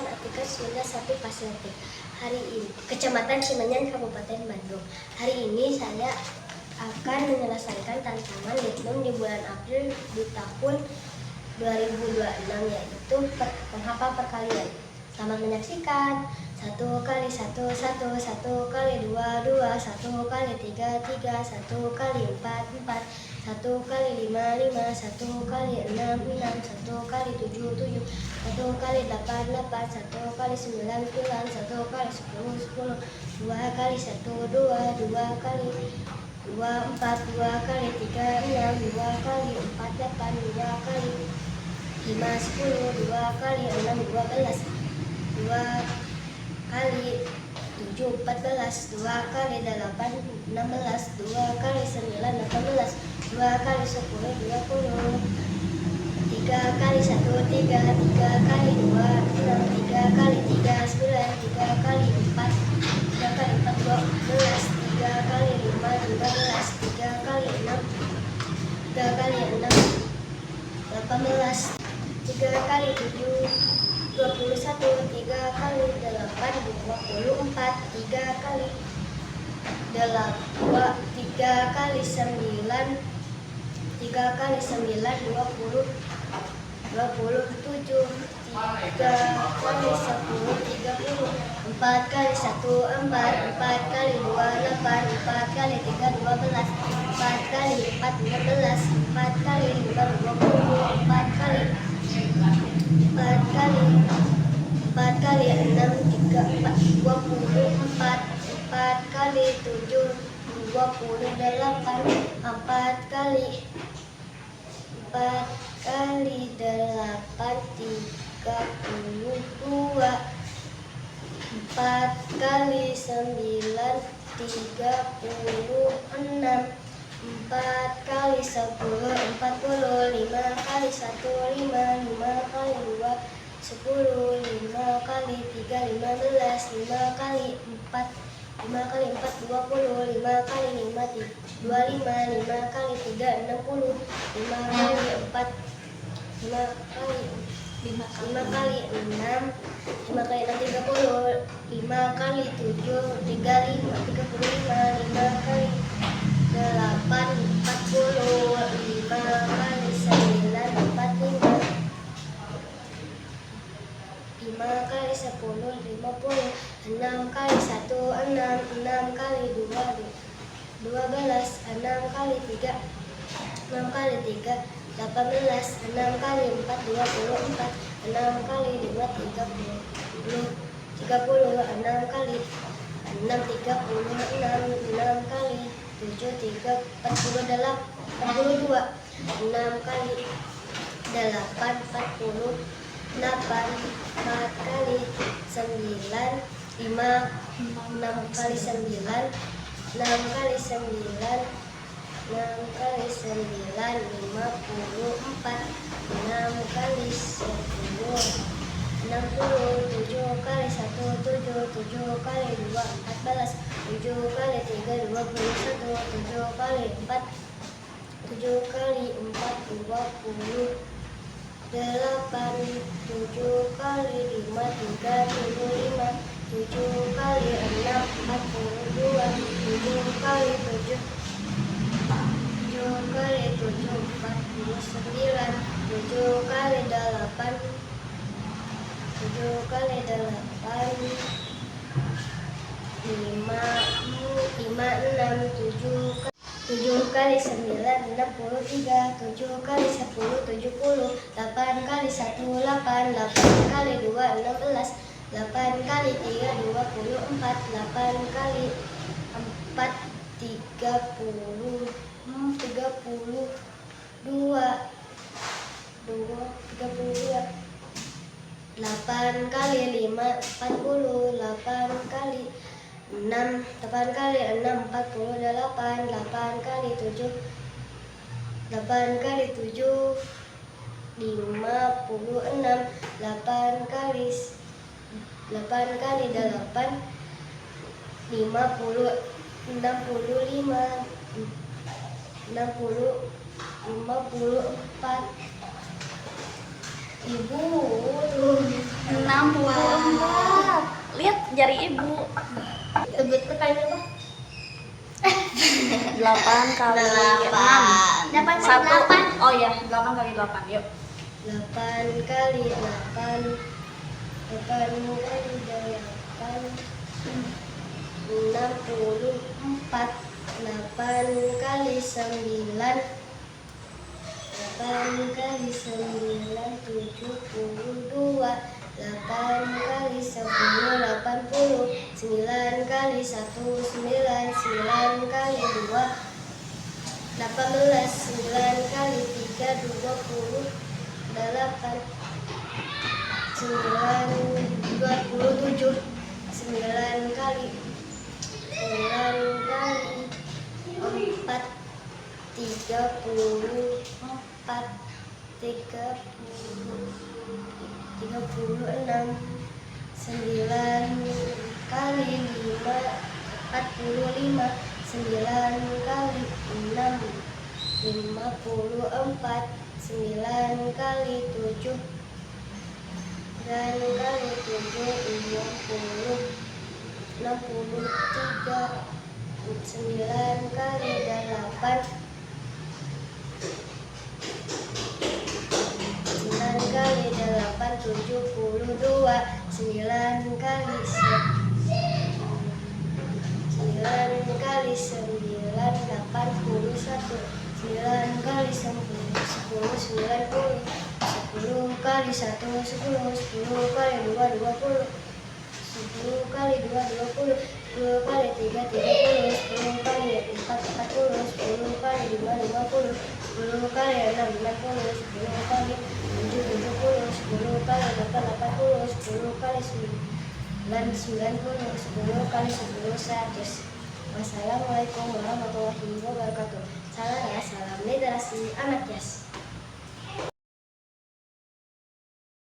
Atika Sunda 1 Pasir Hari ini Kecamatan Cimenyan Kabupaten Bandung. Hari ini saya akan menyelesaikan tantangan Litbang di bulan April di tahun 2026, yaitu penghafal perkalian. Selamat menyaksikan. 1 kali 1 1, 1 kali 2 2, 1 kali 3 3, 1 kali 4 4, 1 kali 5 5, 1 kali 6 6, 1 kali 7 7, 1 kali 8 8, 1 kali 9 9, 1 kali 10 10, 2 kali 1 2, 2 kali 2 4, 2 kali 3 6, 2 kali 4 8, 2 kali 5 10, 2 kali 6 12, 2 kali 7 14, 2 kali 8 16, 2 kali 9 18, 2 kali 10 20, 3 kali 1 3, 3 kali 2 6, 3 kali 3 9, 3 kali 4 3 kali 4 12, 3 kali 5 15, 3 kali 6 3 kali 6 18, 3 kali 7 21, 3 kali 8 24, 3 kali 3 kali 9 3 kali 9 20 27, 3 kali 10 30, 4 kali 1 4, 4 kali 2 8, 4 kali 3 12, 4 kali 4 16, 4 kali 5 20, 4 kali 4 kali 6 3 4 24, 4 kali 7 28, 4 kali 8 32, 4 kali 9 36, 4 kali 10 40, 5 kali 1 5, 5 kali 2 10, 5 kali 3 15, 5 kali 4 5 kali 4 20, 5 kali 5 25, 5 kali 3 60, 5 kali 4 5 kali 5 kali 6 5 kali 6 30, 5 kali 7 35, 35, 5 kali 8 40, 5 kali 9 45, 5 kali 10 50, 6 kali 1 6, 6 kali 2 12, 6 kali 3 6 kali 3 18, 6 kali 4 24, 6 kali 5 30, 6 kali 6 36, 6 kali 7 3 48 42, 6 kali 8 40, 8 4 kali 9 5, 6 kali 9 6 kali 9 6 kali 9 54, 6 kali 10 60, 7 kali 1 7, 7 kali 2 14, 7 kali 3 21, 7 kali 4 7 kali 4 20, 8 7 kali 5 35, 7 kali 6 42, 7 kali 7 7 kali 7 49, 7 kali 8 7 kali 8 5 6 7 kali 9 63, 7 kali 10 70, 8 kali 1 8, 8 kali 2 16, 8 kali 3 24, 8 kali 4 30 32 8 kali 5 40, 8 kali 6 8 kali 6 48, 8 kali 7 8 kali 7 56, 8 kali 8 50, 65 54. Ibu tuh 64. jari ibu. Tebet kali apa? 8 kali 6. 8 kali 1. 8. Oh iya, 8 kali 8. Yuk. 8 kali 8. 8 kali 8. 64. 8 kali 9. 8 kali 9 72. 8 kali 10 80. 9 kali 1 9. 9 kali 2 18. 9 kali 3 28. 9 27. 9 kali 4 34. 36. 9 kali 5 45. 9 kali 6 54. 9 kali 7 9 kali 7 60. 63. 9 kali 8 9 kali 8 72. 9 kali 9 kali 9 81. 9 kali 10 90. 10 kali 1 10. 10 kali 2 20. 10 kali 2 20. 10 kali 3 30. 10 kali 4 40. 10 kali 5 50. 10 kali 6 60. 10 kali 7 70. 10 kali 8 80. 10 kali 9 90. 10 kali 10 100. Wassalamualaikum warahmatullahi wabarakatuh. Salam ya, salam literasi anak Yas.